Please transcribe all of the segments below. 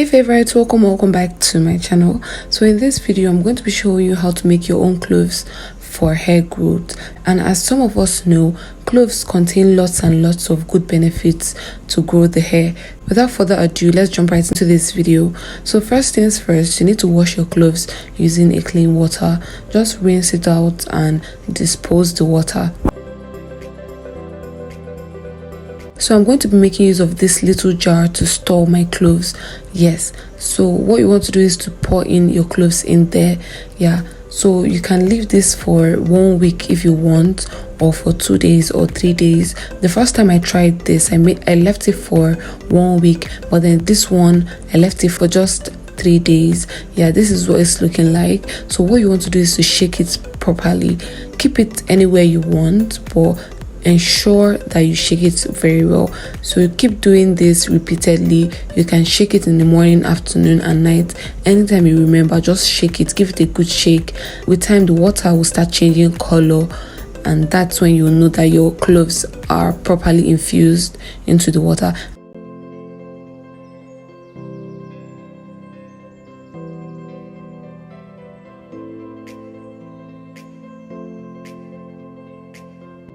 Favorites, welcome back to my channel. So in this video I'm going to be showing you how to make your own cloves for hair growth. And as some of us know, cloves contain lots and lots of good benefits to grow the hair. Without further ado, let's jump right into this video. So first things first, you need to wash your cloves using a clean water. Just rinse it out and dispose the water. So I'm going to be making use of this little jar to store my cloves. Yes, so what you want to do is to pour in your cloves in there. So you can leave this for 1 week if you want, or for 2 days or 3 days. The first time I tried this, I left it for 1 week, but then this one I left it for just 3 days. This is what it's looking like. So what you want to do is to shake it properly. Keep it anywhere you want, but ensure that you shake it very well. So you keep doing this repeatedly. You can shake it in the morning, afternoon and night. Anytime you remember, just shake it, give it a good shake. With time the water will start changing color, and that's when you know that your cloves are properly infused into the water.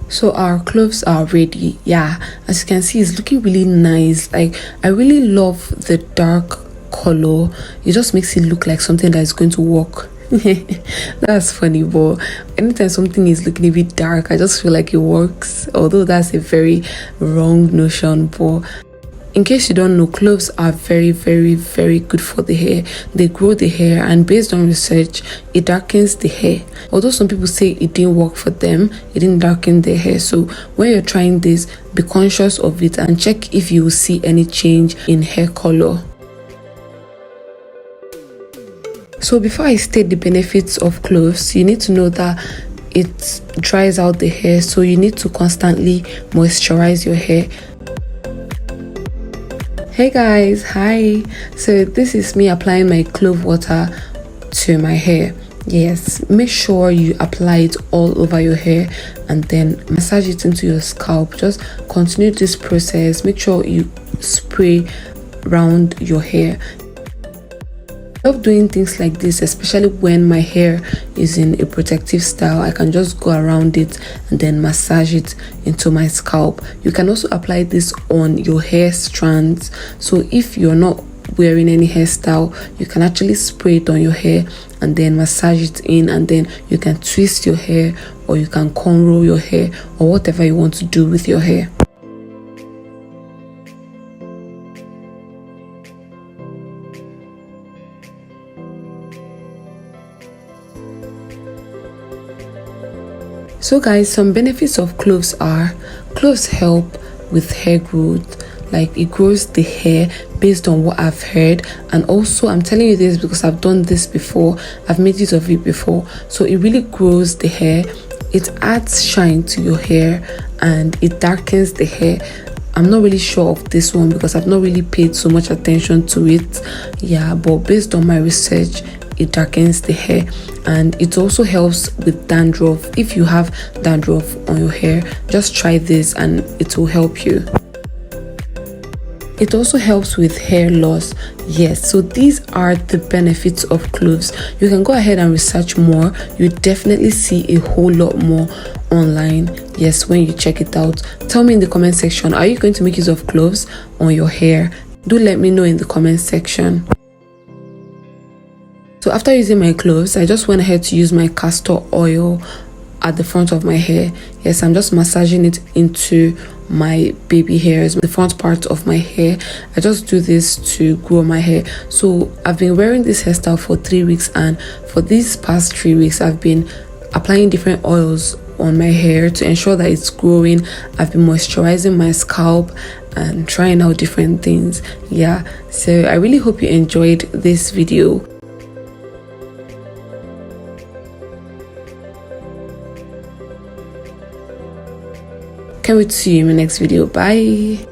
So our cloves are ready. As you can see, it's looking really nice. Like, I really love the dark color. It just makes it look like something that is going to work. That's funny, but anytime something is looking a bit dark, I just feel like it works, although that's a very wrong notion. But in case you don't know, cloves are very good for the hair. They grow the hair, and based on research, it darkens the hair. Although some people say it didn't work for them, it didn't darken their hair. So when you're trying this, be conscious of it and check if you will see any change in hair color. So before I state the benefits of cloves, you need to know that it dries out the hair, so you need to constantly moisturize your hair. Hey guys, hi. So this is me applying my clove water to my hair. Yes, make sure you apply it all over your hair and then massage it into your scalp. Just continue this process. Make sure you spray around your hair. I love doing things like this, especially when my hair is in a protective style. I can just go around it and then massage it into my scalp. You can also apply this on your hair strands. So if you're not wearing any hairstyle, you can actually spray it on your hair and then massage it in, and then you can twist your hair, or you can cornrow your hair, or whatever you want to do with your hair. So guys, some benefits of cloves are: cloves help with hair growth. Like, it grows the hair based on what I've heard, and also I'm telling you this because I've done this before. I've made use of it before. So it really grows the hair. It adds shine to your hair and it darkens the hair. I'm not really sure of this one because I've not really paid so much attention to it. But based on my research, it darkens the hair, and it also helps with dandruff. If you have dandruff on your hair, just try this and it will help you. It also helps with hair loss. Yes, so these are the benefits of cloves. You can go ahead and research more. You definitely see a whole lot more online, yes, when you check it out. Tell me in the comment section, are you going to make use of cloves on your hair? Do let me know in the comment section. So after using my cloves, I just went ahead to use my castor oil at the front of my hair. Yes, I'm just massaging it into my baby hairs, the front part of my hair. I just do this to grow my hair. So I've been wearing this hairstyle for 3 weeks, and for these past 3 weeks I've been applying different oils on my hair to ensure that it's growing. I've been moisturizing my scalp and trying out different things. So I really hope you enjoyed this video. Can't wait to see you in my next video. Bye.